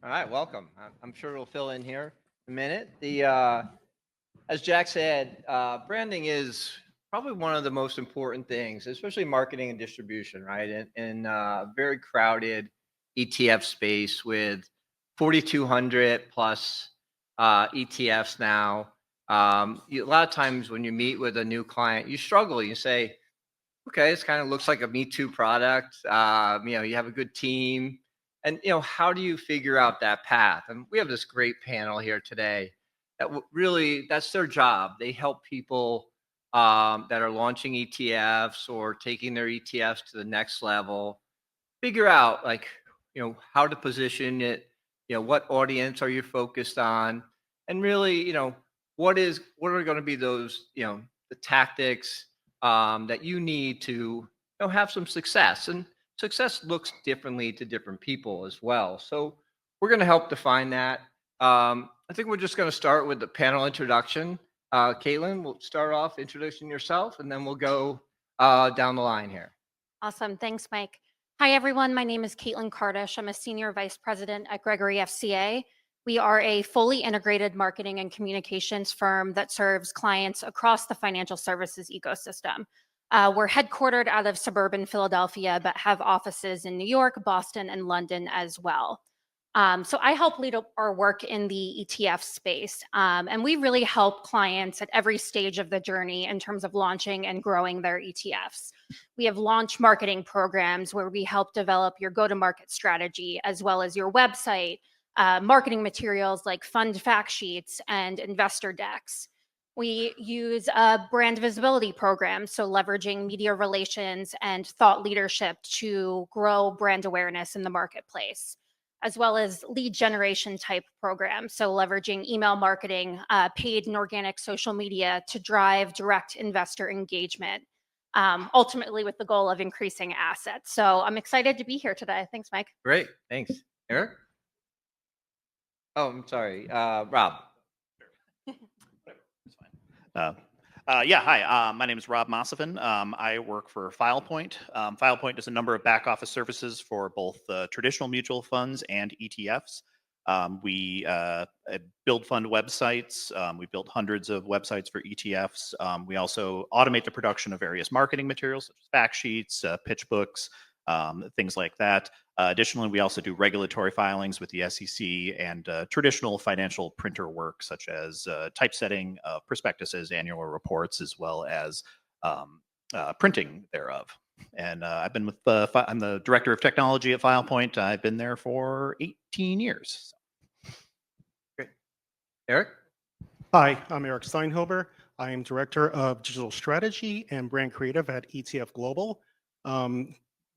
All right, welcome. I'm sure it'll fill in here in a minute. As Jack said, branding is probably one of the most important things, especially marketing and distribution, right? In a very crowded ETF space with 4,200 plus ETFs now. A lot of times when you meet with a new client, you struggle. You say, okay, this kind of looks like a Me Too product. You have a good team, and how do you figure out that path? And we have this great panel here today that really that's their job. They help people that are launching ETFs or taking their ETFs to the next level figure out how to position it. What audience are you focused on, and really what are going to be those the tactics that you need to have some success. And success looks differently to different people as well. So we're going to help define that. I think we're just going to start with the panel introduction. Caitlin, we'll start off introducing yourself, and then we'll go down the line here. Awesome. Thanks, Mike. Hi, everyone. My name is Caitlin Kardish. I'm a Senior Vice President at Gregory FCA. We are a fully integrated marketing and communications firm that serves clients across the financial services ecosystem. We're headquartered out of suburban Philadelphia, but have offices in New York, Boston, and London as well. So I help lead our work in the ETF space, and we really help clients at every stage of the journey in terms of launching and growing their ETFs. We have launch marketing programs where we help develop your go-to-market strategy, as well as your website, marketing materials like fund fact sheets and investor decks. We use a brand visibility program, so leveraging media relations and thought leadership to grow brand awareness in the marketplace, as well as lead generation type programs, so leveraging email marketing, paid and organic social media to drive direct investor engagement, ultimately with the goal of increasing assets. So I'm excited to be here today. Thanks, Mike. Great, thanks. Eric? Oh, I'm sorry, Rob. Hi, my name is Rob Mossifin. I work for FilePoint. FilePoint does a number of back office services for both traditional mutual funds and ETFs. We build fund websites. We built hundreds of websites for ETFs. We also automate the production of various marketing materials, such as fact sheets, pitch books, things like that. Additionally, we also do regulatory filings with the SEC and traditional financial printer work, such as typesetting of prospectuses, annual reports, as well as printing thereof. And I've been with I'm the director of technology at FilePoint. I've been there for 18 years. Great. Eric? Hi, I'm Eric Steinhuber. I am Director of Digital Strategy and Brand Creative at ETF Global.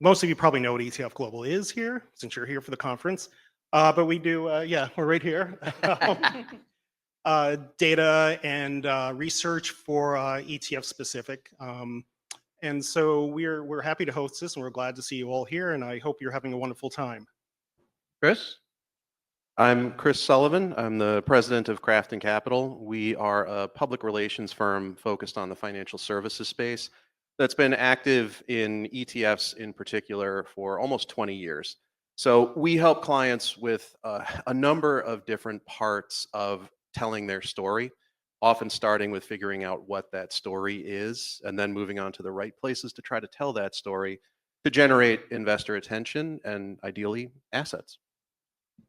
Most of you probably know what ETF Global is here, since you're here for the conference. But we do, we're right here. Data and research for ETF specific. And so we're happy to host this, and we're glad to see you all here, and I hope you're having a wonderful time. Chris? I'm Chris Sullivan. I'm the president of Craft & Capital. We are a public relations firm focused on the financial services space that's been active in ETFs in particular for almost 20 years. So we help clients with a number of different parts of telling their story, often starting with figuring out what that story is, and then moving on to the right places to try to tell that story to generate investor attention and ideally assets.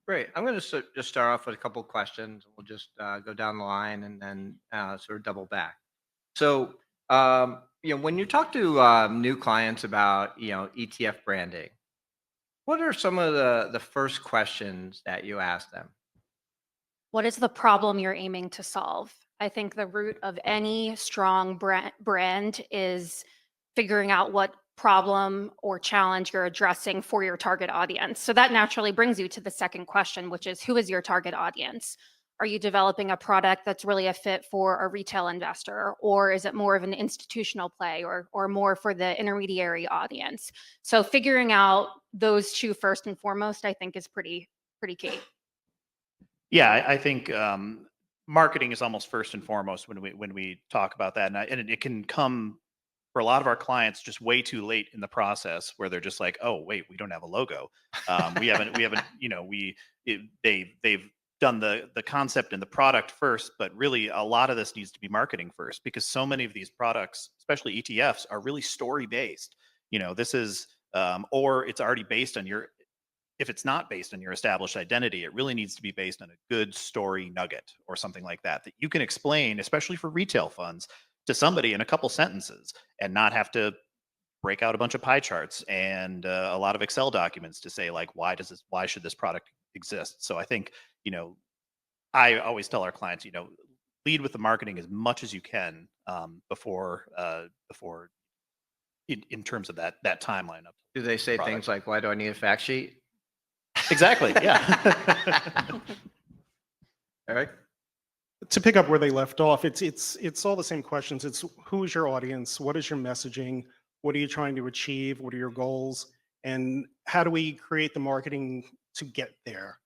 Great. I'm going to just start off with a couple of questions. We'll just go down the line and then sort of double back. So, when you talk to new clients about, ETF branding, what are some of the first questions that you ask them? What is the problem you're aiming to solve? I think the root of any strong brand is figuring out what problem or challenge you're addressing for your target audience. So that naturally brings you to the second question, which is, who is your target audience? Are you developing a product that's really a fit for a retail investor, or is it more of an institutional play, or more for the intermediary audience? So figuring out those two first and foremost, I think, is pretty key. Yeah, I think marketing is almost first and foremost when we talk about that, and it can come for a lot of our clients just way too late in the process where they're just like, oh wait, we don't have a logo. We haven't you know they've done the concept and the product first, but really a lot of this needs to be marketing first, because so many of these products, especially ETFs, are really story based. You know, this is or it's already based on your, if it's not based on your established identity, it really needs to be based on a good story nugget or something like that that you can explain, especially for retail funds, to somebody in a couple sentences and not have to break out a bunch of pie charts and a lot of Excel documents to say like, why should this product exist? So I think, you know, I always tell our clients, you know, lead with the marketing as much as you can before in terms of that timeline of Do they say product. things like, why do I need a fact sheet? Exactly. Yeah. Eric? To pick up where they left off, it's all the same questions. It's who is your audience? What is your messaging? What are you trying to achieve? What are your goals? And how do we create the marketing to get there?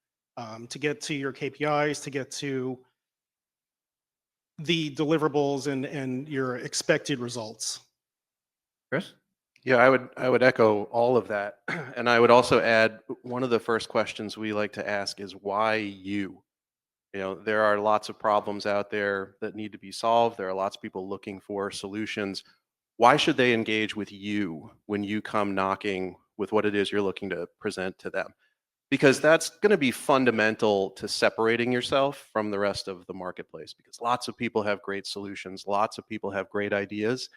To get to your KPIs, to get to the deliverables and your expected results. Chris? Yeah, I would echo all of that. And I would also add, one of the first questions we like to ask is why you? You know, there are lots of problems out there that need to be solved. There are lots of people looking for solutions. Why should they engage with you when you come knocking with what it is you're looking to present to them? Because that's going to be fundamental to separating yourself from the rest of the marketplace, because lots of people have great solutions. Lots of people have great ideas.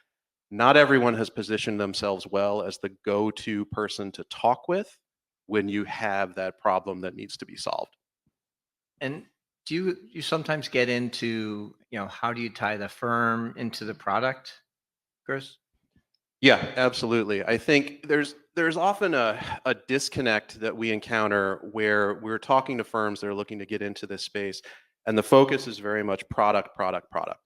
Not everyone has positioned themselves well as the go-to person to talk with when you have that problem that needs to be solved. And do you sometimes get into, you know, how do you tie the firm into the product, Chris? Yeah, absolutely. I think there's often a disconnect that we encounter where we're talking to firms that are looking to get into this space, and the focus is very much product, product, product.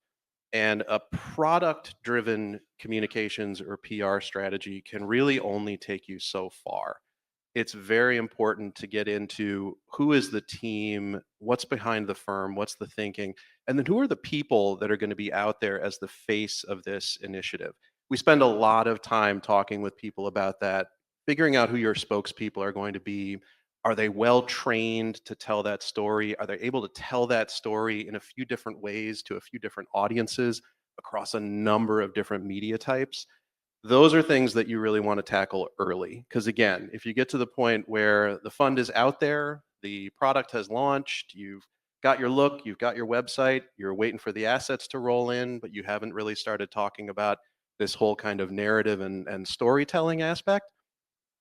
And a product-driven communications or PR strategy can really only take you so far. It's very important to get into who is the team, what's behind the firm, what's the thinking, and then who are the people that are going to be out there as the face of this initiative. We spend a lot of time talking with people about that, figuring out who your spokespeople are going to be. Are they well trained to tell that story? Are they able to tell that story in a few different ways to a few different audiences across a number of different media types? Those are things that you really want to tackle early. Because again, if you get to the point where the fund is out there, the product has launched, you've got your look, you've got your website, you're waiting for the assets to roll in, but you haven't really started talking about this whole kind of narrative and storytelling aspect,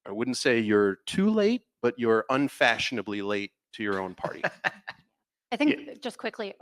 I wouldn't say you're too late, but you're unfashionably late to your own party. I think just quickly,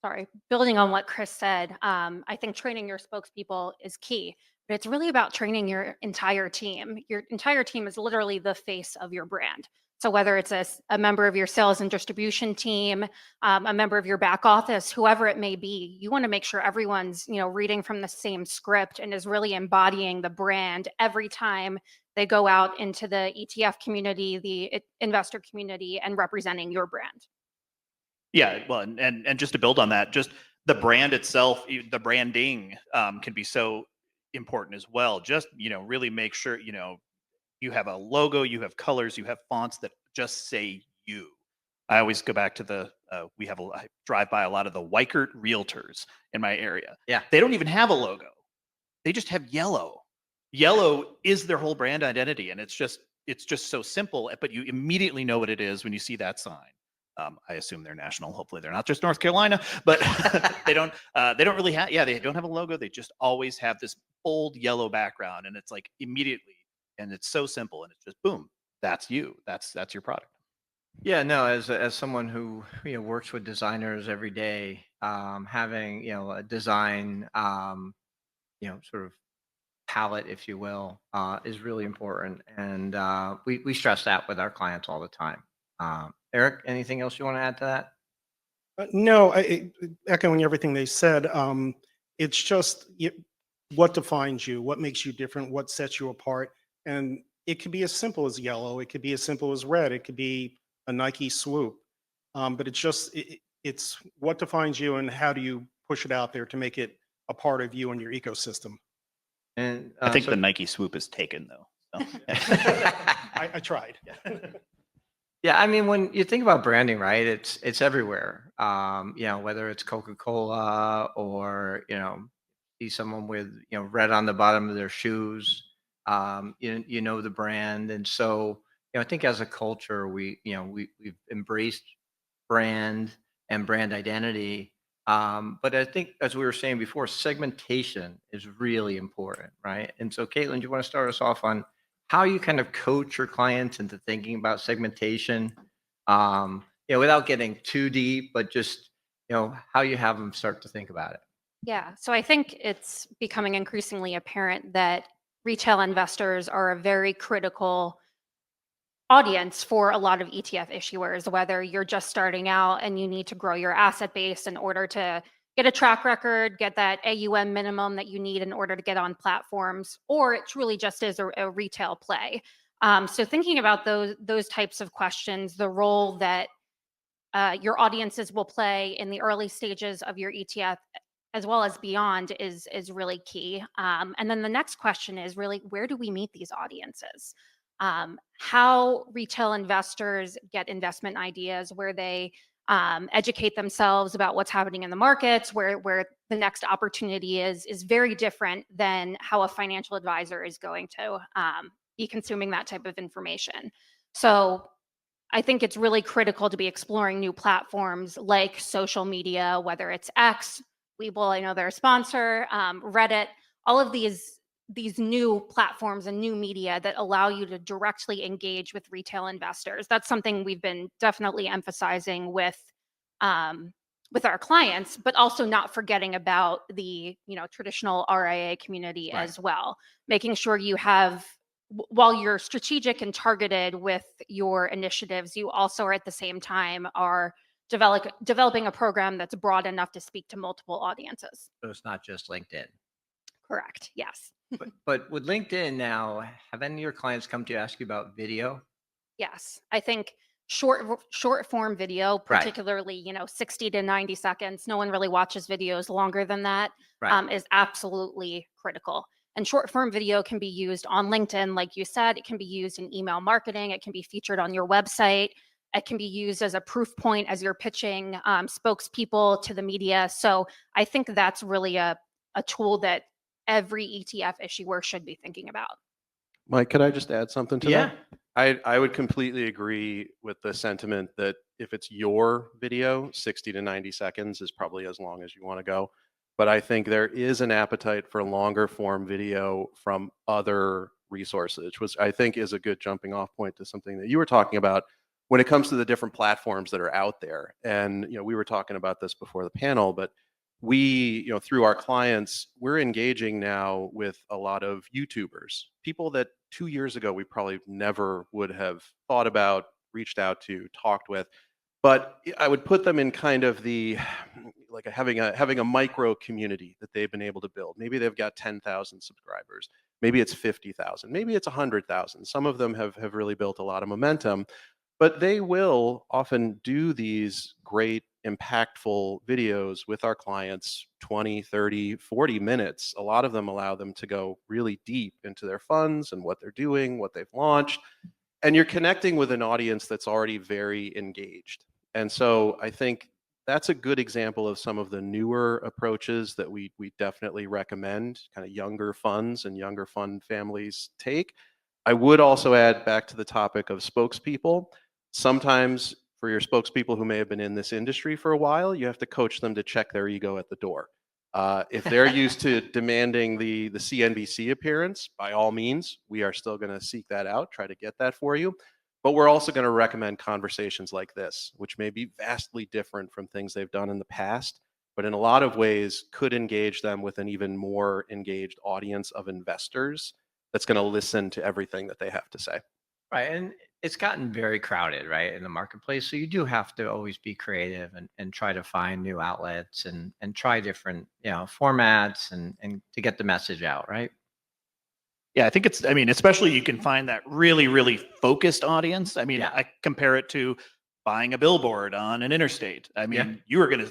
sorry, building on what Chris said, I think training your spokespeople is key, but it's really about training your entire team. Your entire team is literally the face of your brand. So whether it's a member of your sales and distribution team, a member of your back office, whoever it may be, you want to make sure everyone's, you know, reading from the same script and is really embodying the brand every time they go out into the ETF community, the investor community, and representing your brand. Yeah, well, and just to build on that, just the brand itself, the branding can be so important as well. Just, you know, really make sure, you know, you have a logo, you have colors, you have fonts that just say you. I always go back to I drive by a lot of the Weikert realtors in my area. Yeah. They don't even have a logo. They just have yellow. Yellow is their whole brand identity, and it's just so simple, but you immediately know what it is when you see that sign. I assume they're national. Hopefully, they're not just North Carolina, but they don't really have. Yeah, they don't have a logo. They just always have this bold yellow background, and it's like immediately, and it's so simple, and it's just boom. That's you. That's your product. Yeah, no, as someone who, you know, works with designers every day, having, you know, a design, you know, sort of palette, if you will, is really important. And we stress that with our clients all the time. Eric, anything else you want to add to that? No, echoing everything they said, it's just what defines you, what makes you different, what sets you apart. And it could be as simple as yellow, it could be as simple as red, it could be a Nike swoop. But it's just, it's what defines you and how do you push it out there to make it a part of you and your ecosystem. And I think so- the Nike swoop is taken though. So. I tried. Yeah, I mean, when you think about branding, right, it's everywhere. You know, whether it's Coca-Cola or, you know, see someone with, you know, red on the bottom of their shoes, you know the brand. And so, you know, I think as a culture, we've embraced brand and brand identity. But I think, as we were saying before, segmentation is really important, right? And so, Caitlin, do you want to start us off on how you kind of coach your clients into thinking about segmentation, you know, without getting too deep, but just, you know, how you have them start to think about it. Yeah, so I think it's becoming increasingly apparent that retail investors are a very critical audience for a lot of ETF issuers, whether you're just starting out and you need to grow your asset base in order to get a track record, get that AUM minimum that you need in order to get on platforms, or it truly just is a retail play. So thinking about those types of questions, the role that your audiences will play in the early stages of your ETF as well as beyond is really key. And then the next question is really, where do we meet these audiences? How retail investors get investment ideas, where they educate themselves about what's happening in the markets, where the next opportunity is very different than how a financial advisor is going to be consuming that type of information. So I think it's really critical to be exploring new platforms like social media, whether it's X, Webull, I know they're a sponsor, Reddit, all of these new platforms and new media that allow you to directly engage with retail investors. That's something we've been definitely emphasizing with our clients, but also not forgetting about the traditional RIA community Right. as well. Making sure you have while you're strategic and targeted with your initiatives, you also are at the same time are developing a program that's broad enough to speak to multiple audiences. So it's not just LinkedIn. Correct. Yes. But with LinkedIn now, have any of your clients come to you ask you about video? Yes. I think short form video, Right. particularly 60 to 90 seconds. No one really watches videos longer than that. Right. Is absolutely critical. And short form video can be used on LinkedIn, like you said. It can be used in email marketing. It can be featured on your website. It can be used as a proof point as you're pitching spokespeople to the media. So I think that's really a tool that every ETF issuer should be thinking about. Mike, could I just add something to Yeah. that? I would completely agree with the sentiment that if it's your video, 60 to 90 seconds is probably as long as you want to go. But I think there is an appetite for longer form video from other resources, which I think is a good jumping off point to something that you were talking about when it comes to the different platforms that are out there. And we were talking about this before the panel, but we, through our clients, we're engaging now with a lot of YouTubers, people that 2 years ago we probably never would have thought about, reached out to, talked with. But I would put them in kind of the like having a micro community that they've been able to build. Maybe they've got 10,000 subscribers. Maybe it's 50,000. Maybe it's 100,000. Some of them have really built a lot of momentum. But they will often do these great, impactful videos with our clients, 20, 30, 40 minutes. A lot of them allow them to go really deep into their funds and what they're doing, what they've launched. And you're connecting with an audience that's already very engaged. And so I think that's a good example of some of the newer approaches that we definitely recommend kind of younger funds and younger fund families take. I would also add back to the topic of spokespeople. Sometimes for your spokespeople who may have been in this industry for a while, you have to coach them to check their ego at the door. If they're used to demanding the CNBC appearance, by all means, we are still going to seek that out, try to get that for you. But we're also going to recommend conversations like this, which may be vastly different from things they've done in the past, but in a lot of ways could engage them with an even more engaged audience of investors that's going to listen to everything that they have to say. Right. And it's gotten very crowded, right, in the marketplace. So you do have to always be creative and try to find new outlets and try different, formats and to get the message out, right? Yeah, I think especially you can find that really, really focused audience. Yeah. I compare it to buying a billboard on an interstate. Yeah.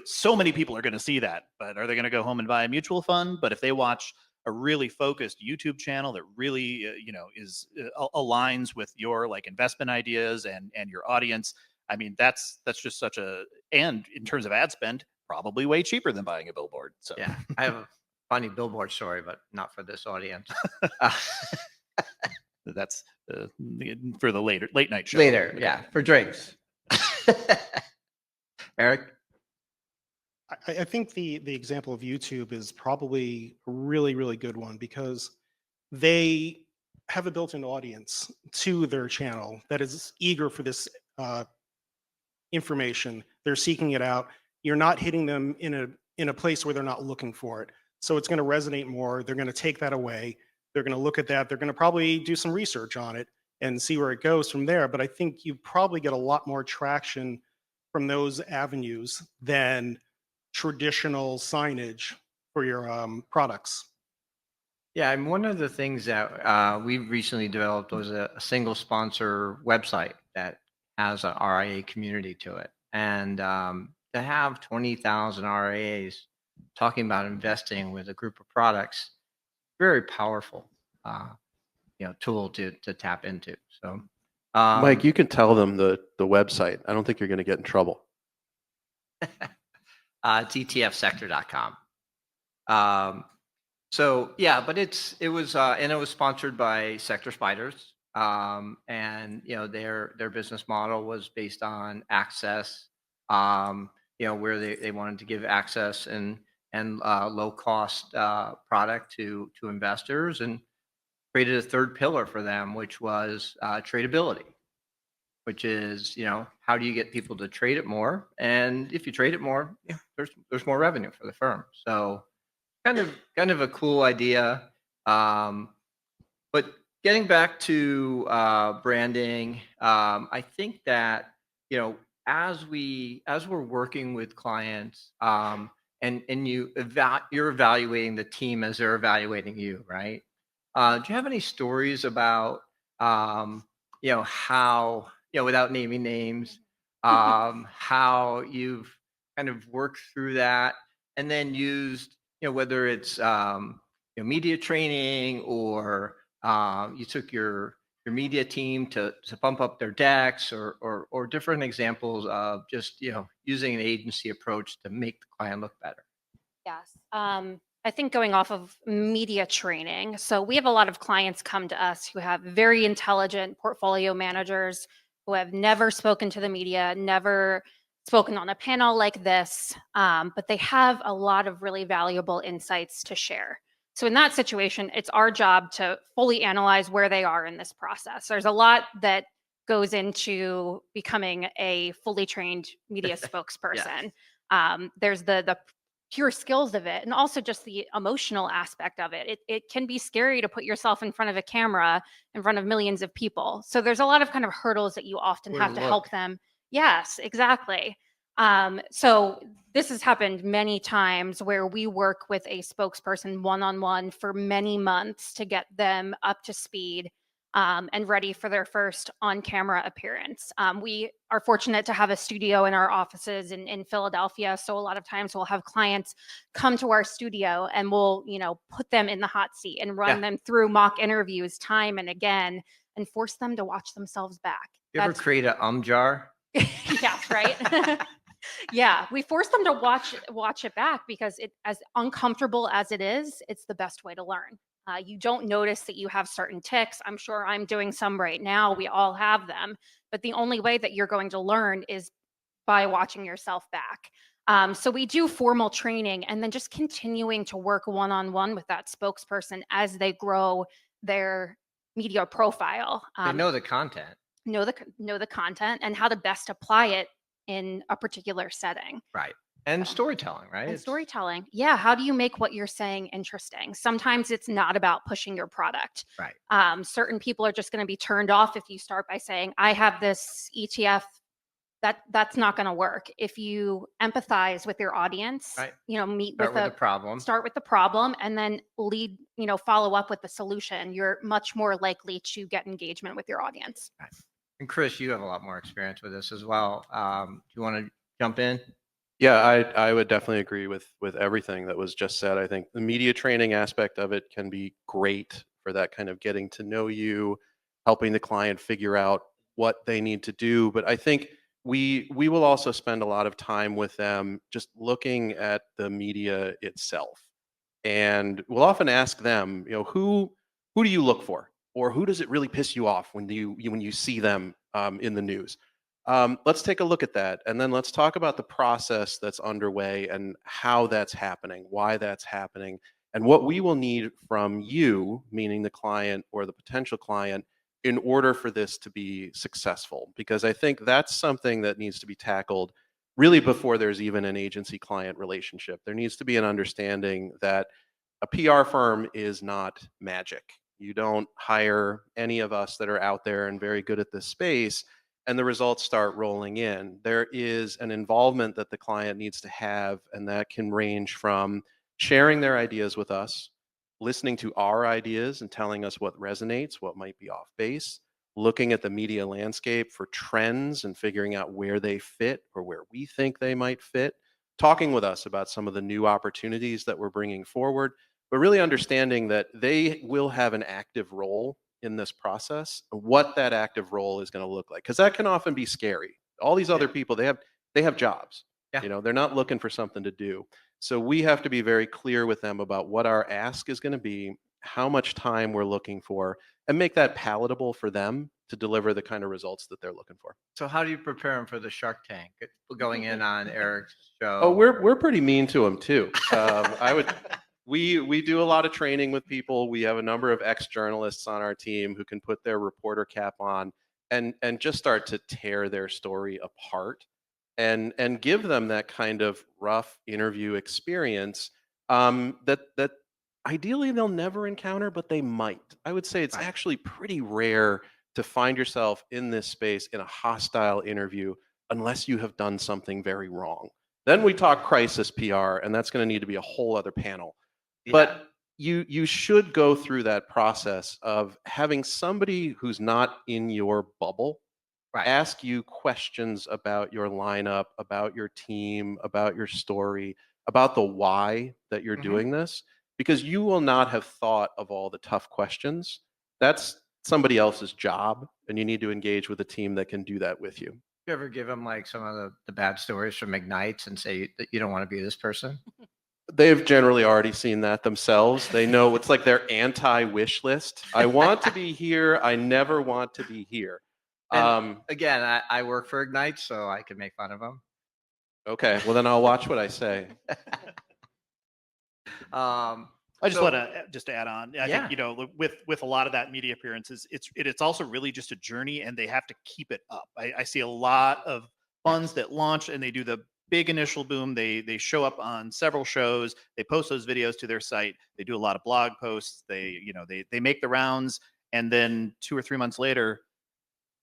So many people are going to see that, but are they going to go home and buy a mutual fund? But if they watch a really focused YouTube channel that really, is aligns with your like investment ideas and your audience, I mean, that's just such a, and in terms of ad spend, probably way cheaper than buying a billboard. So Yeah, I have a funny billboard story, but not for this audience. Uh, that's for the late night show. later, Okay. yeah, for drinks. Eric? I think the example of YouTube is probably a really, really good one because they have a built-in audience to their channel that is eager for this information. They're seeking it out. You're not hitting them in a place where they're not looking for it. So it's going to resonate more. They're going to take that away. They're going to look at that. They're going to probably do some research on it and see where it goes from there. But I think you probably get a lot more traction from those avenues than traditional signage for your products. Yeah, and one of the things that we recently developed was a single sponsor website that has an RIA community to it. And to have 20,000 RIAs talking about investing with a group of products, very powerful, tool to tap into. So, Mike, you can tell them the website. I don't think you're going to get in trouble. it's etfsector.com. So yeah, but it was sponsored by Sector Spiders. And their business model was based on access, where they wanted to give access and low cost product to investors, and created a third pillar for them, which was tradability, which is, how do you get people to trade it more? And if you trade it more, there's more revenue for the firm. So kind of a cool idea. But getting back to branding, I think that, as we're working with clients, and you're evaluating the team as they're evaluating you, right? Do you have any stories about, how, without naming names, how you've kind of worked through that and then used, whether it's media training, or you took your media team to bump up their decks, or different examples of just using an agency approach to make the client look better? Yes. I think going off of media training, so we have a lot of clients come to us who have very intelligent portfolio managers who have never spoken to the media, never spoken on a panel like this, but they have a lot of really valuable insights to share. So in that situation, it's our job to fully analyze where they are in this process. There's a lot that goes into becoming a fully trained media spokesperson. There's the pure skills of it, and also just the emotional aspect of it. It can be scary to put yourself in front of a camera in front of millions of people. So there's a lot of kind of hurdles that you often Where have to to help look. them. Yes, exactly. So this has happened many times where we work with a spokesperson one-on-one for many months to get them up to speed, and ready for their first on-camera appearance. We are fortunate to have a studio in our offices in Philadelphia, so a lot of times we'll have clients come to our studio and we'll, put them in the hot seat and run them through mock interviews time and again, and force them to watch themselves back. You ever create a jar? Yes, right. Yeah, we force them to watch it back because it, as uncomfortable as it is, it's the best way to learn. You don't notice that you have certain tics. I'm sure I'm doing some right now. We all have them, but the only way that you're going to learn is by watching yourself back. So we do formal training and then just continuing to work one-on-one with that spokesperson as they grow their media profile. They know the content. Know the content and how to best apply it in a particular setting. Right. And So- storytelling, right? And It's- storytelling. Yeah. How do you make what you're saying interesting? Sometimes it's not about pushing your product. Right. Certain people are just going to be turned off if you start by saying, I have this ETF. That's not going to work. If you empathize with your audience, Right. meet Start with with the problem. start with the problem and then lead, follow up with the solution, you're much more likely to get engagement with your audience. And Chris, you have a lot more experience with this as well. Do you want to jump in? Yeah, I would definitely agree with everything that was just said. I think the media training aspect of it can be great for that kind of getting to know you, helping the client figure out what they need to do. But I think we will also spend a lot of time with them just looking at the media itself. And we'll often ask them, who do you look for? Or who does it really piss you off when when you see them in the news? Let's take a look at that. And then let's talk about the process that's underway and how that's happening, why that's happening, and what we will need from you, meaning the client or the potential client, in order for this to be successful. Because I think that's something that needs to be tackled really before there's even an agency client relationship. There needs to be an understanding that a PR firm is not magic. You don't hire any of us that are out there and very good at this space and the results start rolling in. There is an involvement that the client needs to have, and that can range from sharing their ideas with us, listening to our ideas and telling us what resonates, what might be off base, looking at the media landscape for trends and figuring out where they fit or where we think they might fit, talking with us about some of the new opportunities that we're bringing forward, but really understanding that they will have an active role in this process, what that active role is going to look like, because that can often be scary. All these other people, they have jobs. Yeah. They're not looking for something to do. So we have to be very clear with them about what our ask is going to be, how much time we're looking for, and make that palatable for them to deliver the kind of results that they're looking for. So how do you prepare them for the Shark Tank? Going in on Eric's show. Oh, we're pretty mean to them too. I would. We do a lot of training with people. We have a number of ex-journalists on our team who can put their reporter cap on and just start to tear their story apart and give them that kind of rough interview experience that ideally they'll never encounter, but they might. I would say it's Right. actually pretty rare to find yourself in this space in a hostile interview unless you have done something very wrong. Then we talk crisis PR, and that's going to need to be a whole other panel. Yeah. But you should go through that process of having somebody who's not in your bubble Right. ask you questions about your lineup, about your team, about your story, about the why that you're Mhm. doing this, because you will not have thought of all the tough questions. That's somebody else's job, and you need to engage with a team that can do that with you. You ever give them like some of the bad stories from Ignites and say that you don't want to be this person? They've generally already seen that themselves. They know it's like their anti-wish list. I want to be here. I never want to be here. And again, I work for Ignite, so I can make fun of them. Okay, well then I'll watch what I say. I just So- want to just add on. I Yeah. think with a lot of that media appearances, it's also really just a journey, and they have to keep it up. I see a lot of funds that launch and they do the big initial boom. They show up on several shows. They post those videos to their site. They do a lot of blog posts. They make the rounds, and then 2 or 3 months later,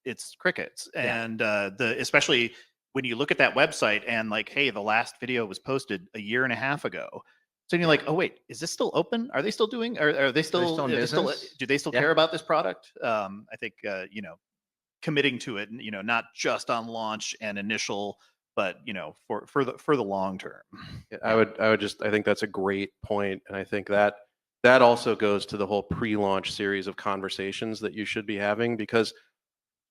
it's crickets. Yeah. And especially when you look at that website and like, hey, the last video was posted a year and a half ago. So you're like, oh wait, is this still open? Are they still doing? Are they still? still in are they still- business? do they still Yeah. care about this product? I think committing to it, not just on launch and initial, but for the long term. Yeah, I think that's a great point, and I think that also goes to the whole pre-launch series of conversations that you should be having, because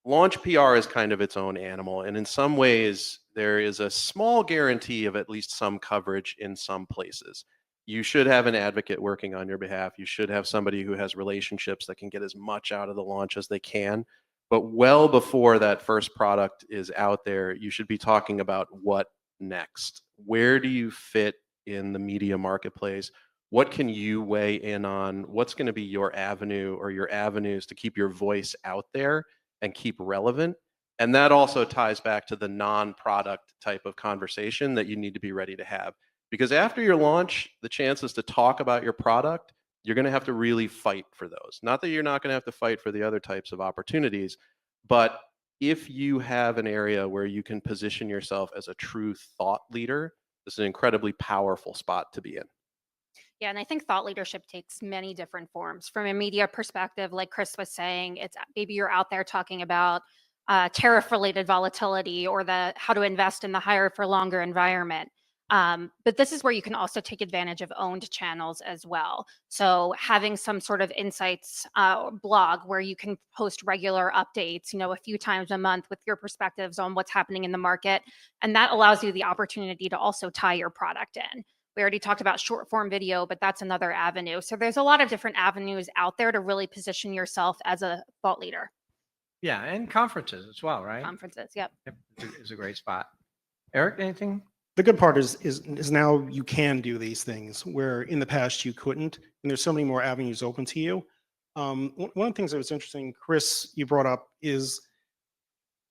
launch PR is kind of its own animal, and in some ways there is a small guarantee of at least some coverage in some places. You should have an advocate working on your behalf. You should have somebody who has relationships that can get as much out of the launch as they can. But well before that first product is out there, you should be talking about what next. Where do you fit in the media marketplace? What can you weigh in on? What's going to be your avenue or your avenues to keep your voice out there and keep relevant? And that also ties back to the non-product type of conversation that you need to be ready to have. Because after your launch, the chances to talk about your product, you're going to have to really fight for those. Not that you're not going to have to fight for the other types of opportunities, but if you have an area where you can position yourself as a true thought leader, this is an incredibly powerful spot to be in. Yeah, and I think thought leadership takes many different forms. From a media perspective, like Chris was saying, it's maybe you're out there talking about tariff-related volatility or the how to invest in the higher for longer environment. But this is where you can also take advantage of owned channels as well. So having some sort of insights blog where you can post regular updates, a few times a month with your perspectives on what's happening in the market. And that allows you the opportunity to also tie your product in. We already talked about short form video, but that's another avenue. So there's a lot of different avenues out there to really position yourself as a thought leader. Yeah, and conferences as well, right? Conferences, yep. Yep, is a great spot. Eric, anything? The good part is now you can do these things where in the past you couldn't, and there's so many more avenues open to you. One of the things that was interesting, Chris, you brought up is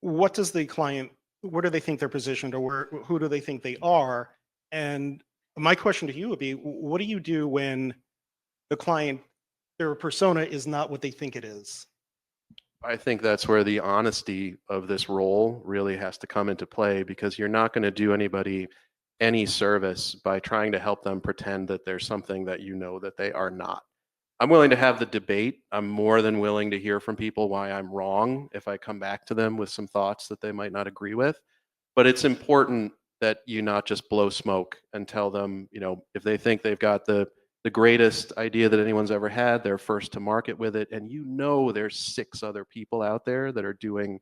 what does the client, where do they think they're positioned, or who do they think they are? And my question to you would be, what do you do when the client, their persona is not what they think it is? I think that's where the honesty of this role really has to come into play, because you're not going to do anybody any service by trying to help them pretend that there's something that you know that they are not. I'm willing to have the debate. I'm more than willing to hear from people why I'm wrong if I come back to them with some thoughts that they might not agree with. But it's important that you not just blow smoke and tell them, if they think they've got the greatest idea that anyone's ever had, they're first to market with it. And there's 6 other people out there that are doing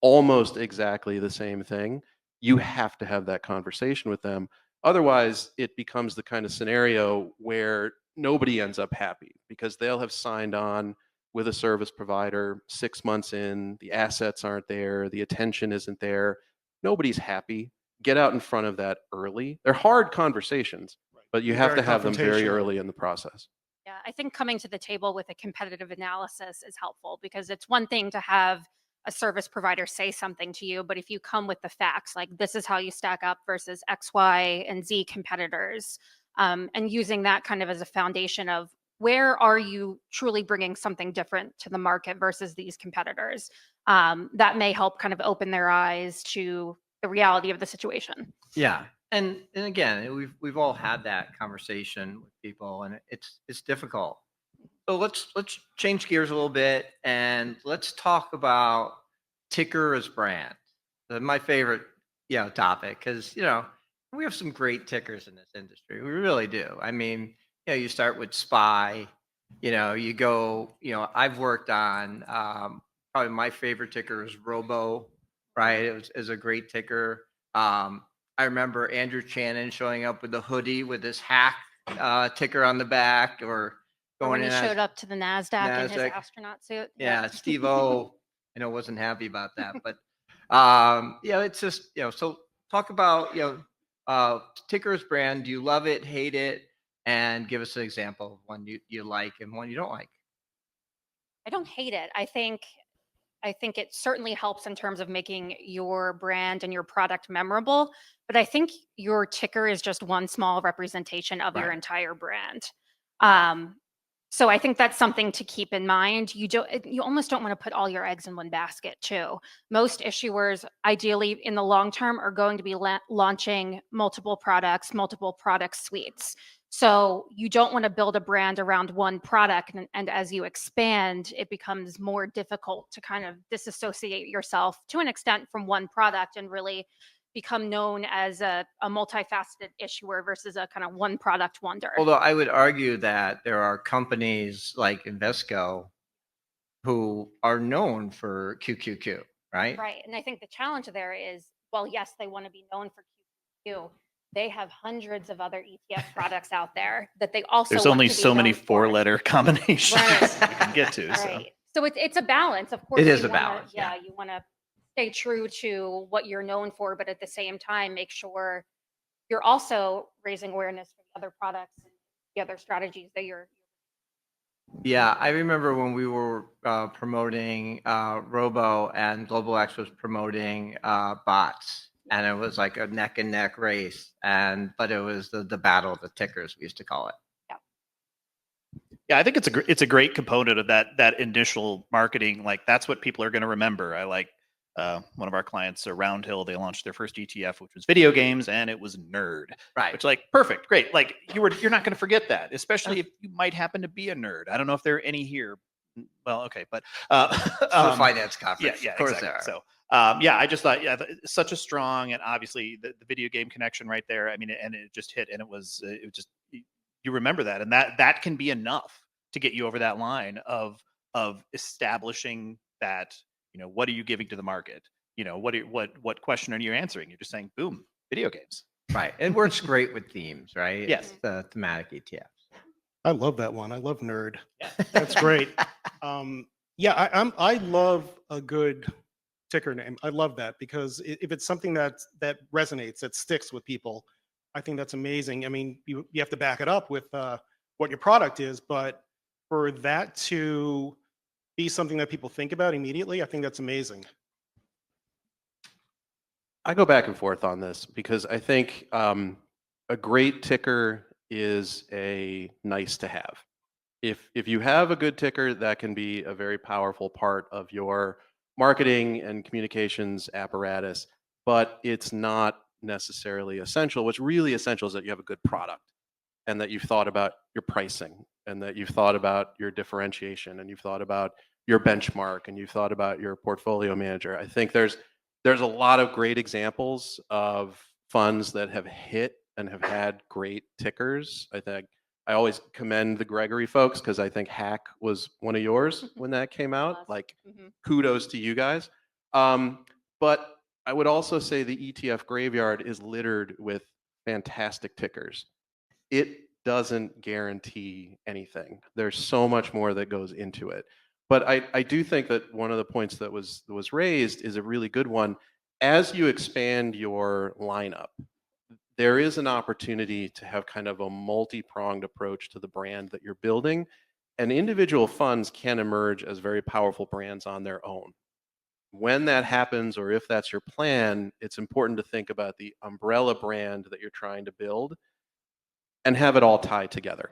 almost exactly the same thing. You have to have that conversation with them. Otherwise, it becomes the kind of scenario where nobody ends up happy, because they'll have signed on with a service provider 6 months in, the assets aren't there, the attention isn't there. Nobody's happy. Get out in front of that early. They're hard conversations, but you have Very to have them very confrontational. early in the process. Yeah, I think coming to the table with a competitive analysis is helpful, because it's one thing to have a service provider say something to you, but if you come with the facts, like this is how you stack up versus X, Y, and Z competitors, and using that kind of as a foundation of where are you truly bringing something different to the market versus these competitors, that may help kind of open their eyes to the reality of the situation. Yeah. And again, we've all had that conversation with people, and it's difficult. So let's change gears a little bit, and let's talk about ticker as brand. My favorite topic, because we have some great tickers in this industry. We really do. I mean, you start with SPY, you go, I've worked on probably my favorite ticker is Robo, right? It is a great ticker. I remember Andrew Channon showing up with the hoodie with this hack ticker on the back, or Or when going he in showed up to the NASDAQ in his NASDAQ. astronaut suit. Yeah, Steve O, wasn't happy about that. But it's just, so talk about, tickers brand. Do you love it, hate it? And give us an example of one you like and one you don't like. I don't hate it. I think it certainly helps in terms of making your brand and your product memorable, but I think your ticker is just one small representation of your Right. entire brand. So I think that's something to keep in mind. You almost don't want to put all your eggs in one basket too. Most issuers, ideally in the long term, are going to be launching multiple products, multiple product suites. So you don't want to build a brand around one product, and as you expand, it becomes more difficult to kind of disassociate yourself to an extent from one product and really become known as a multifaceted issuer versus a kind of one product wonder. Although I would argue that there are companies like Invesco who are known for QQQ, right? Right. And I think the challenge there is, well, yes, they want to be known for QQQ. They have hundreds of other ETF products out there that they also There's want only to be so many known for. 4-letter combinations Right. you can get to. So. Right. So it's a balance. Of course, It is you a wanna- balance, yeah. You want to stay true to what you're known for, but at the same time, make sure you're also raising awareness for the other products and the other strategies that you're. Yeah, I remember when we were promoting Robo, and Global X was promoting bots, and it was like a neck and neck race, but it was the battle of the tickers, we used to call it. Yeah, I think it's a great component of that initial marketing. Like that's what people are going to remember. I like one of our clients, Roundhill. They launched their first ETF, which was video games, and it was nerd. Right. Which, like, perfect, great. Like you're not going to forget that, especially if you might happen to be a nerd. I don't know if there are any here. Well, okay, but The finance conference. yeah, Of course exactly. there are. So, Yeah, I just thought, yeah, such a strong, and obviously the video game connection right there. I mean, and it just hit, and it was just you remember that, and that can be enough to get you over that line of establishing that, what are you giving to the market? What question are you answering? You're just saying, boom, video games. Right. It works great with themes, right? Yes. It's the thematic ETFs. I love that one. I love nerd. Yeah. That's great. Yeah, I love a good ticker name. I love that because if it's something that resonates, that sticks with people, I think that's amazing. I mean, you have to back it up with what your product is, but for that to be something that people think about immediately, I think that's amazing. I go back and forth on this because I think a great ticker is a nice to have. If you have a good ticker, that can be a very powerful part of your marketing and communications apparatus, but it's not necessarily essential. What's really essential is that you have a good product and that you've thought about your pricing and that you've thought about your differentiation and you've thought about your benchmark and you've thought about your portfolio manager. I think there's a lot of great examples of funds that have hit and have had great tickers. I think I always commend the Gregory folks because I think Hack was one of yours when that came out. Like, kudos to you guys. But I would also say the ETF graveyard is littered with fantastic tickers. It doesn't guarantee anything. There's so much more that goes into it. But I do think that one of the points that was raised is a really good one. As you expand your lineup, there is an opportunity to have kind of a multi-pronged approach to the brand that you're building. And individual funds can emerge as very powerful brands on their own. When that happens, or if that's your plan, it's important to think about the umbrella brand that you're trying to build and have it all tied together.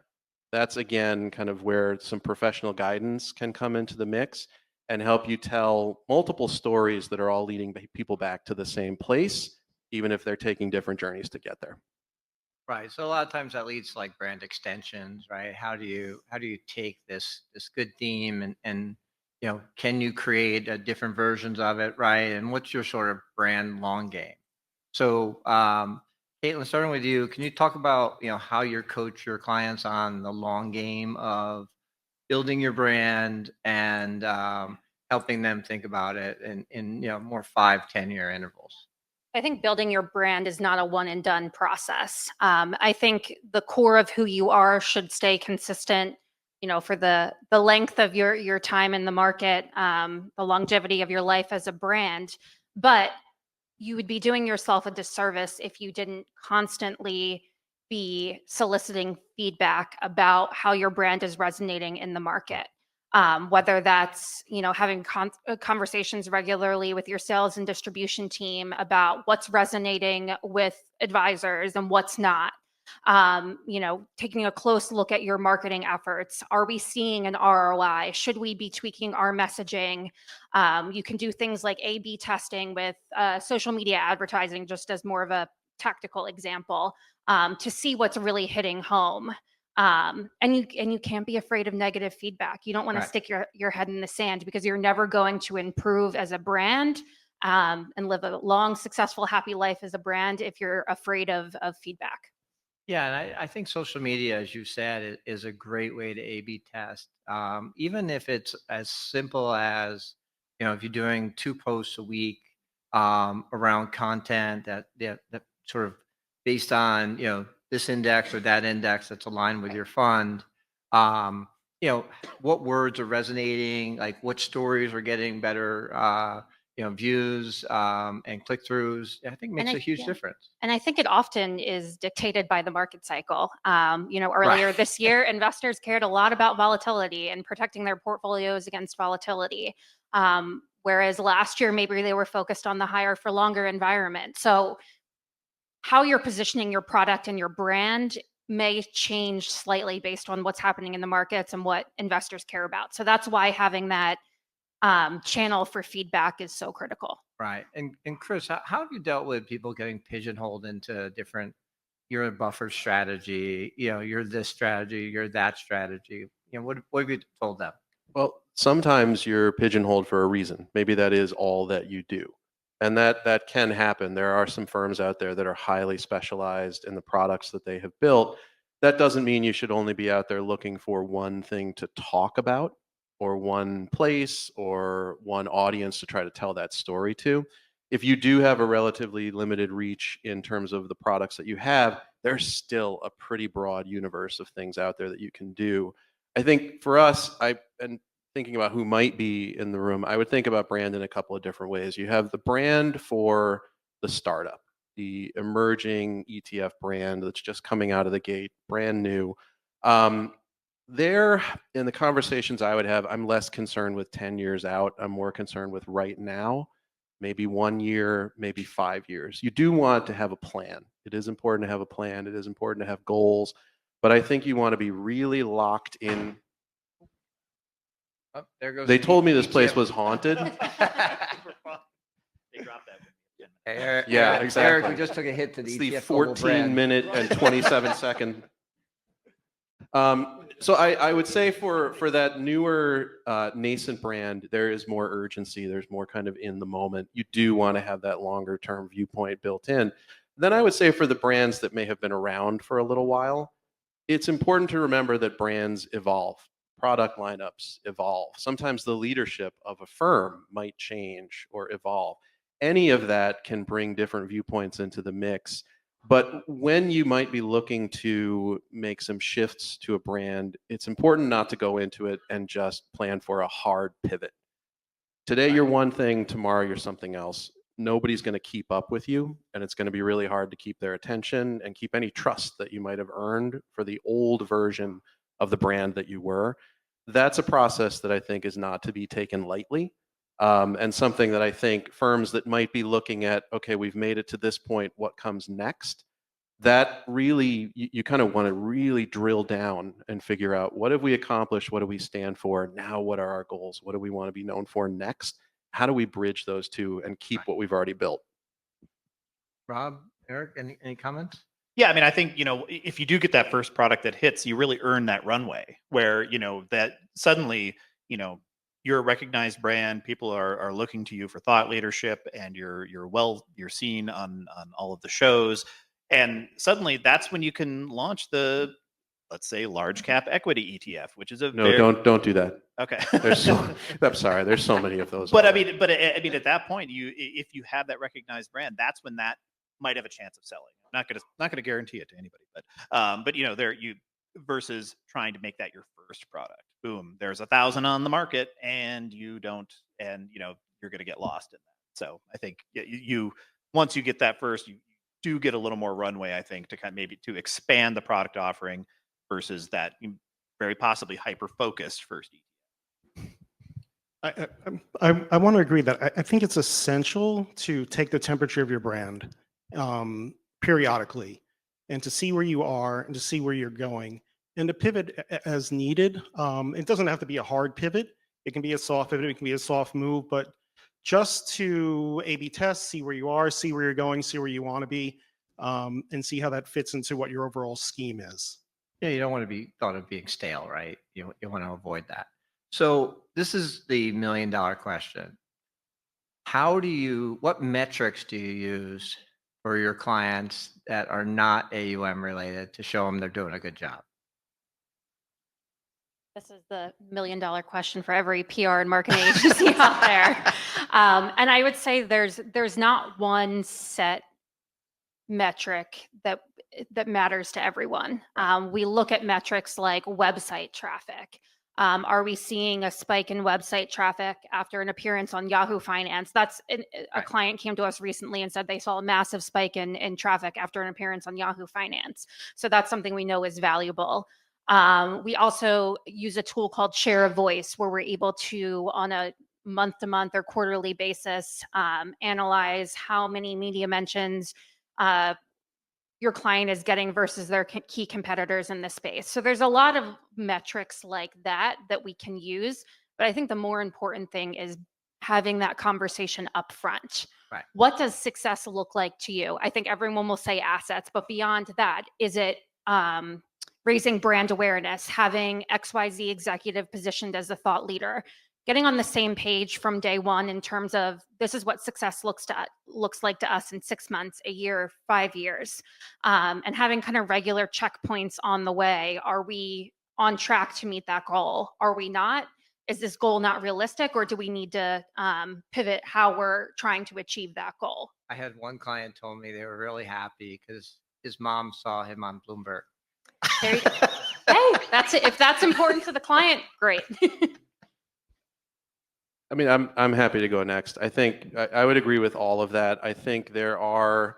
That's, again, kind of where some professional guidance can come into the mix and help you tell multiple stories that are all leading people back to the same place, even if they're taking different journeys to get there. Right. So a lot of times that leads to like brand extensions, right? How do you take this good theme and can you create different versions of it, right? And what's your sort of brand long game? So Caitlin, starting with you, can you talk about how you coach your clients on the long game of building your brand and helping them think about it in more 5-10 year intervals? I think building your brand is not a one and done process. I think the core of who you are should stay consistent, for the length of your time in the market, the longevity of your life as a brand. But you would be doing yourself a disservice if you didn't constantly be soliciting feedback about how your brand is resonating in the market. Whether that's having conversations regularly with your sales and distribution team about what's resonating with advisors and what's not. Taking a close look at your marketing efforts. Are we seeing an ROI? Should we be tweaking our messaging? You can do things like A/B testing with social media advertising, just as more of a tactical example, to see what's really hitting home. And you can't be afraid of negative feedback. You don't want to stick your head in the sand because you're never going to improve as a brand and live a long, successful, happy life as a brand if you're afraid of feedback. Yeah, and I think social media, as you said, is a great way to A/B test. Even if it's as simple as, if you're doing 2 posts a week around content that sort of based on, this index or that index that's aligned with your fund, um, what words are resonating, like what stories are getting better, views and click-throughs, I think makes a huge difference. And I think it often is dictated by the market cycle. Earlier this year, investors cared a lot about volatility and protecting their portfolios against volatility. Whereas last year, maybe they were focused on the higher for longer environment. So how you're positioning your product and your brand may change slightly based on what's happening in the markets and what investors care about. So that's why having that channel for feedback is so critical. Right. And Chris, how have you dealt with people getting pigeonholed into different, you're a buffer strategy, you're this strategy, you're that strategy? What have you told them? Well, sometimes you're pigeonholed for a reason. Maybe that is all that you do. And that can happen. There are some firms out there that are highly specialized in the products that they have built. That doesn't mean you should only be out there looking for one thing to talk about or one place or one audience to try to tell that story to. If you do have a relatively limited reach in terms of the products that you have, there's still a pretty broad universe of things out there that you can do. I think for us, and thinking about who might be in the room, I would think about brand in a couple of different ways. You have the brand for the startup, the emerging ETF brand that's just coming out of the gate, brand new. There, in the conversations I would have, I'm less concerned with 10 years out. I'm more concerned with right now, maybe 1 year, maybe 5 years. You do want to have a plan. It is important to have a plan. It is important to have goals. But I think you want to be really locked in. Oh, there goes They the told me this place ETF. was haunted. They dropped that. Eric, Yeah, Eric, exactly. we just took a hit to the It's the ETF global brand. 14-minute and 27-second. So I would say for that newer nascent brand, there is more urgency. There's more kind of in the moment. You do want to have that longer term viewpoint built in. Then I would say for the brands that may have been around for a little while, it's important to remember that brands evolve, product lineups evolve. Sometimes the leadership of a firm might change or evolve. Any of that can bring different viewpoints into the mix. But when you might be looking to make some shifts to a brand, it's important not to go into it and just plan for a hard pivot. Today you're one thing, tomorrow you're something else. Nobody's going to keep up with you, and it's going to be really hard to keep their attention and keep any trust that you might have earned for the old version of the brand that you were. That's a process that I think is not to be taken lightly, and something that I think firms that might be looking at, okay, we've made it to this point, what comes next? That really, you kind of want to really drill down and figure out, what have we accomplished? What do we stand for? Now, what are our goals? What do we want to be known for next? How do we bridge those two and keep what we've already built? Rob, Eric, any comments? Yeah, I mean, I think, if you do get that first product that hits, you really earn that runway where, that suddenly, you're a recognized brand. People are looking to you for thought leadership, and you're seen on all of the shows. And suddenly that's when you can launch the, let's say, large cap equity ETF, which is a No, don't do that. Okay. I'm sorry. There's so many of those. But I mean, at that point, if you have that recognized brand, that's when that might have a chance of selling. I'm not gonna guarantee it to anybody, but versus trying to make that your first product. Boom, there's 1,000 on the market, and you don't, and you're gonna get lost in that. So I think you once you get that first, you do get a little more runway, I think, to kind of maybe to expand the product offering versus that very possibly hyper focused first. I want to agree that I think it's essential to take the temperature of your brand periodically, and to see where you are and to see where you're going, and to pivot as needed. It doesn't have to be a hard pivot. It can be a soft pivot. It can be a soft move, but just to A/B test, see where you are, see where you're going, see where you want to be, and see how that fits into what your overall scheme is. Yeah, you don't want to be thought of being stale, right? You want to avoid that. So this is the $1 million question. What metrics do you use for your clients that are not AUM related to show them they're doing a good job? This is the $1 million question for every PR and marketing agency out there. And I would say there's not one set metric that matters to everyone. We look at metrics like website traffic. Are we seeing a spike in website traffic after an appearance on Yahoo Finance? A client came to us recently and said they saw a massive spike in traffic after an appearance on Yahoo Finance. So that's something we know is valuable. We also use a tool called Share of Voice, where we're able to, on a month-to-month or quarterly basis, analyze how many media mentions your client is getting versus their key competitors in this space. So there's a lot of metrics like that we can use, but I think the more important thing is having that conversation up front. Right. What does success look like to you? I think everyone will say assets, but beyond that, is it raising brand awareness, having XYZ executive positioned as a thought leader? getting on the same page from day one in terms of this is what success looks like to us in 6 months, a year, 5 years, and having kind of regular checkpoints on the way. Are we on track to meet that goal? Are we not? Is this goal not realistic, or do we need to pivot how we're trying to achieve that goal? I had one client told me they were really happy because his mom saw him on Bloomberg. There you go. Hey, that's it. If that's important to the client, great. I mean, I'm happy to go next. I think I would agree with all of that. I think there are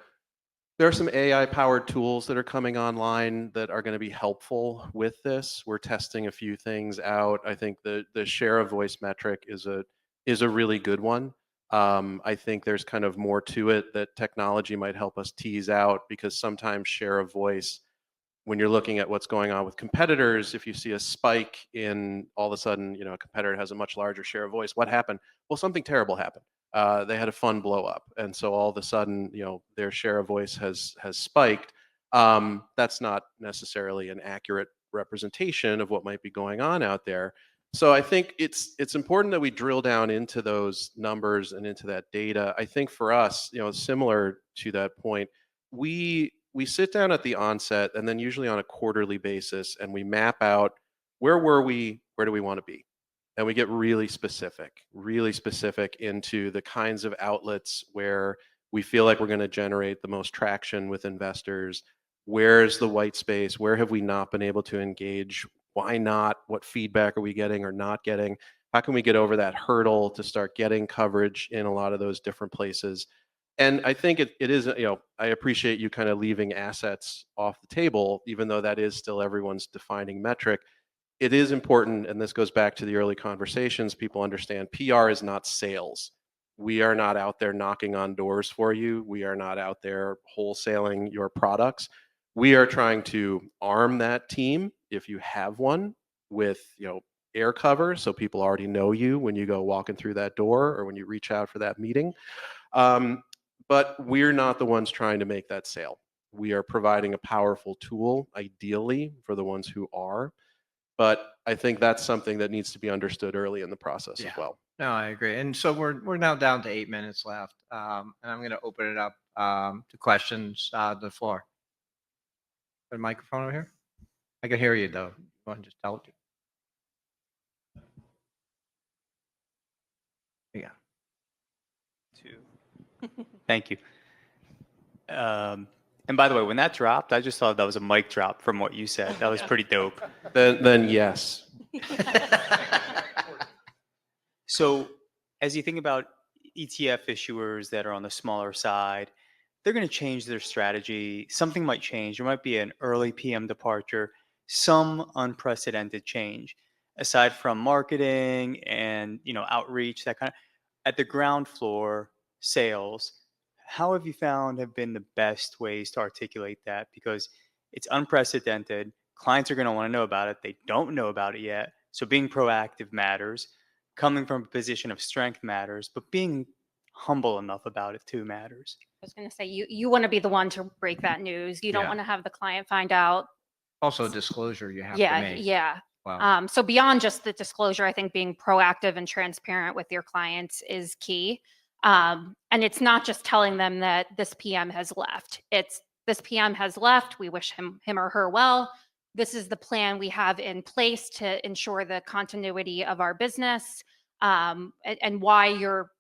some AI powered tools that are coming online that are going to be helpful with this. We're testing a few things out. I think the share of voice metric is a really good one. I think there's kind of more to it that technology might help us tease out, because sometimes share of voice, when you're looking at what's going on with competitors, if you see a spike in all of a sudden, a competitor has a much larger share of voice, what happened? Well, something terrible happened. They had a fund blow up, and so all of a sudden, their share of voice has spiked. That's not necessarily an accurate representation of what might be going on out there. So I think it's important that we drill down into those numbers and into that data. I think for us, similar to that point, we sit down at the onset, and then usually on a quarterly basis, and we map out where were we, where do we want to be, and we get really specific into the kinds of outlets where we feel like we're going to generate the most traction with investors. Where's the white space? Where have we not been able to engage? Why not? What feedback are we getting or not getting? How can we get over that hurdle to start getting coverage in a lot of those different places? And I think it is, I appreciate you kind of leaving assets off the table, even though that is still everyone's defining metric. It is important, and this goes back to the early conversations, people understand PR is not sales. We are not out there knocking on doors for you. We are not out there wholesaling your products. We are trying to arm that team, if you have one, with air cover, so people already know you when you go walking through that door or when you reach out for that meeting. But we're not the ones trying to make that sale. We are providing a powerful tool, ideally, for the ones who are. But I think that's something that needs to be understood early in the process as well. No, I agree. And so we're now down to 8 minutes left, and I'm going to open it up to questions to the floor. The microphone over here. I can hear you though. You want to just tell it? Yeah. Thank you. And by the way, when that dropped, I just thought that was a mic drop from what you said. That was pretty dope. Then yes. So as you think about ETF issuers that are on the smaller side, they're going to change their strategy. Something might change. There might be an early PM departure, some unprecedented change. Aside from marketing and outreach, that kind of at the ground floor sales, how have you found have been the best ways to articulate that? Because it's unprecedented. Clients are going to want to know about it. They don't know about it yet. So being proactive matters. Coming from a position of strength matters, but being humble enough about it too matters. I was going to say, you want to be the one to break that news. You don't Yeah. want to have the client find out. Also, disclosure you have to Yeah, make. yeah. Wow. So beyond just the disclosure, I think being proactive and transparent with your clients is key. And it's not just telling them that this PM has left. It's this PM has left. We wish him or her well. This is the plan we have in place to ensure the continuity of our business, and why you're,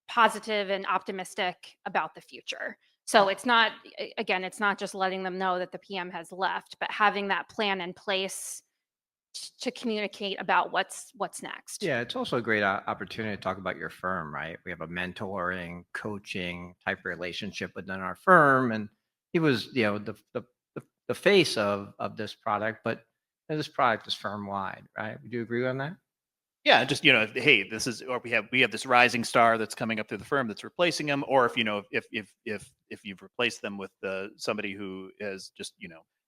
positive and optimistic about the future. So it's not, again, it's not just letting them know that the PM has left, but having that plan in place to communicate about what's next. Yeah, it's also a great opportunity to talk about your firm, right? We have a mentoring, coaching type relationship within our firm, and he was, the face of this product, but this product is firm wide, right? Would you agree on that? Yeah, just hey, this is, or we have this rising star that's coming up through the firm that's replacing them, or if you've replaced them with somebody who is just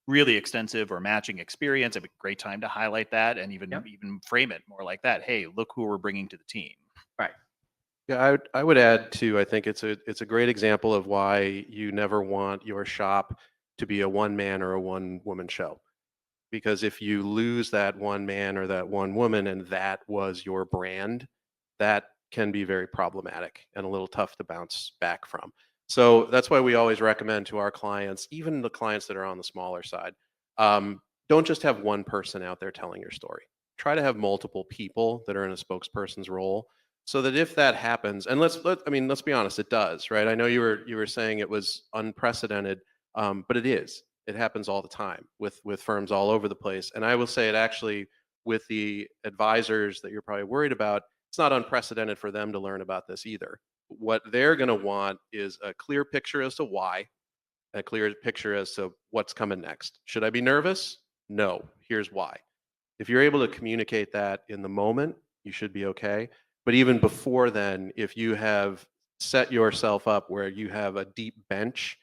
really extensive or matching experience, it'd be a great time to highlight that and even frame it more like that. Hey, look who we're bringing to the team. Right. Yeah, I would add too. I think it's a great example of why you never want your shop to be a one man or a one woman show, because if you lose that one man or that one woman and that was your brand, that can be very problematic and a little tough to bounce back from. So that's why we always recommend to our clients, even the clients that are on the smaller side, don't just have one person out there telling your story. Try to have multiple people that are in a spokesperson's role, so that if that happens, and let's be honest, it does, right? I know you were saying it was unprecedented, but it is. It happens all the time with firms all over the place. And I will say it actually, with the advisors that you're probably worried about, it's not unprecedented for them to learn about this either. What they're going to want is a clear picture as to why, a clear picture as to what's coming next. Should I be nervous? No. Here's why. If you're able to communicate that in the moment, you should be okay. But even before then, if you have set yourself up where you have a deep bench,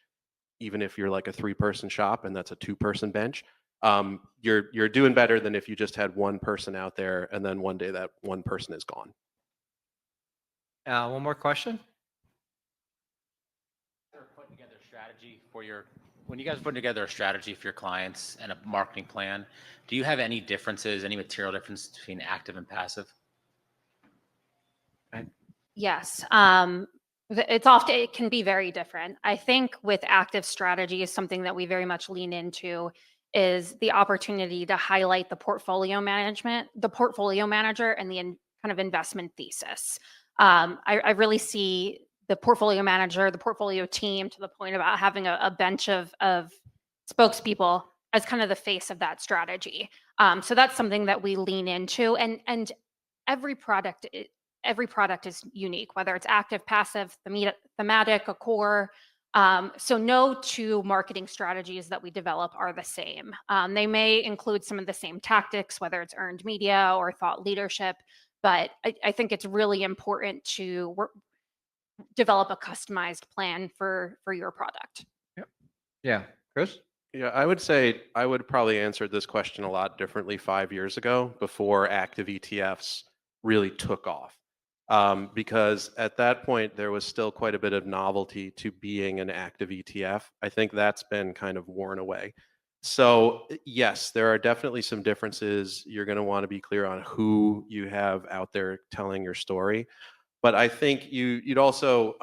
even if you're like a 3-person shop and that's a 2-person bench, you're doing better than if you just had one person out there and then one day that one person is gone. One more question? Putting together a strategy for your, when you guys put together a strategy for your clients and a marketing plan, do you have any differences, any material difference between active and passive? Yes. It can be very different. I think with active strategy is something that we very much lean into, is the opportunity to highlight the portfolio manager and the kind of investment thesis. I really see the portfolio manager, the portfolio team, to the point about having a bench of spokespeople as kind of the face of that strategy. So that's something that we lean into, and every product is unique, whether it's active, passive, thematic, a core. So no two marketing strategies that we develop are the same. They may include some of the same tactics, whether it's earned media or thought leadership, but I think it's really important to develop a customized plan for your product. Yeah. Chris? Yeah, I would say I would probably answer this question a lot differently 5 years ago, before active ETFs really took off. Because at that point, there was still quite a bit of novelty to being an active ETF. I think that's been kind of worn away. So yes, there are definitely some differences. You're going to want to be clear on who you have out there telling your story. But I think you'd also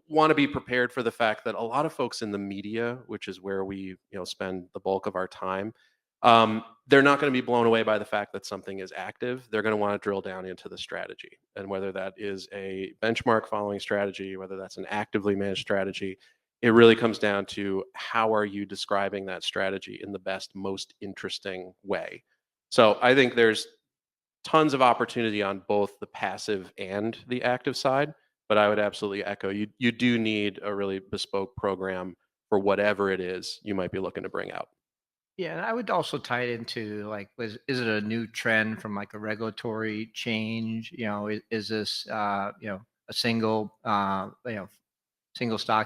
want to be prepared for the fact that a lot of folks in the media, which is where we spend the bulk of our time, they're not going to be blown away by the fact that something is active. They're going to want to drill down into the strategy, and whether that is a benchmark following strategy, whether that's an actively managed strategy, it really comes down to how are you describing that strategy in the best, most interesting way. So I think there's tons of opportunity on both the passive and the active side, but I would absolutely echo, you do need a really bespoke program for whatever it is you might be looking to bring out. Yeah, and I would also tie it into, like, is it a new trend from like a regulatory change? Is this a single stock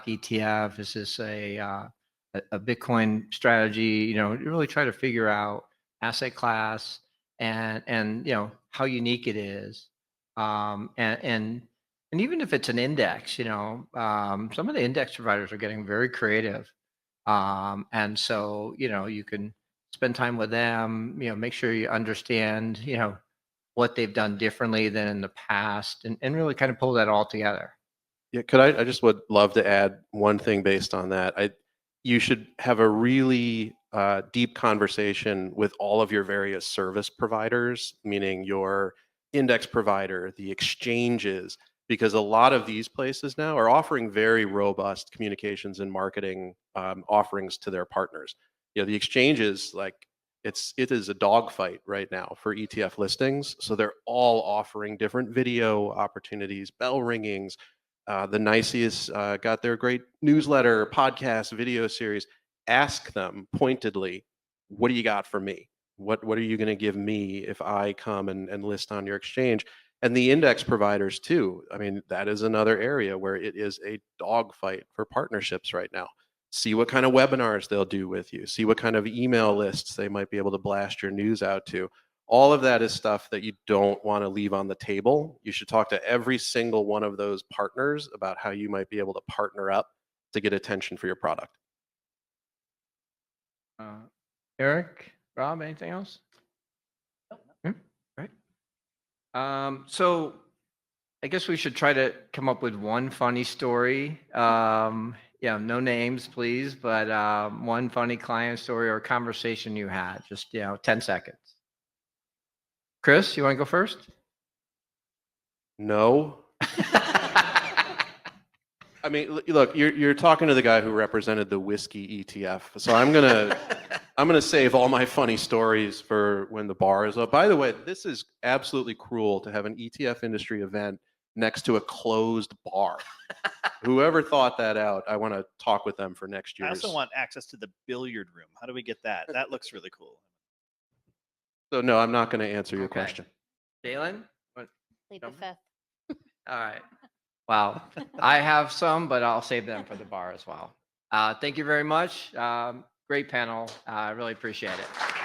ETF? Is this a Bitcoin strategy? You really try to figure out asset class and how unique it is. And even if it's an index, some of the index providers are getting very creative. And so, you can spend time with them, make sure you understand, what they've done differently than in the past, and really kind of pull that all together. Yeah, I just would love to add one thing based on that. You should have a really deep conversation with all of your various service providers, meaning your index provider, the exchanges, because a lot of these places now are offering very robust communications and marketing offerings to their partners. The exchanges, like, it is a dogfight right now for ETF listings. So they're all offering different video opportunities, bell ringings. The NICEAS got their great newsletter, podcast, video series. Ask them pointedly, what do you got for me? What are you going to give me if I come and list on your exchange? And the index providers too. I mean, that is another area where it is a dogfight for partnerships right now. See what kind of webinars they'll do with you. See what kind of email lists they might be able to blast your news out to. All of that is stuff that you don't want to leave on the table. You should talk to every single one of those partners about how you might be able to partner up to get attention for your product. Eric, Rob, anything else? Right. So I guess we should try to come up with one funny story. Yeah, no names, please, but one funny client story or conversation you had. Just 10 seconds. Chris, you want to go first? No. I mean, look, you're talking to the guy who represented the whiskey ETF, so I'm gonna save all my funny stories for when the bar is up. By the way, this is absolutely cruel to have an ETF industry event next to a closed bar. Whoever thought that out, I want to talk with them for next I year's. also want access to the billiard room. How do we get that? That looks really cool. So no, I'm not going to answer your Okay. question. Jalen? What? Plead the Jump. fifth. All right. Wow. I have some, but I'll save them for the bar as well. Thank you very much. Great panel. I really appreciate it.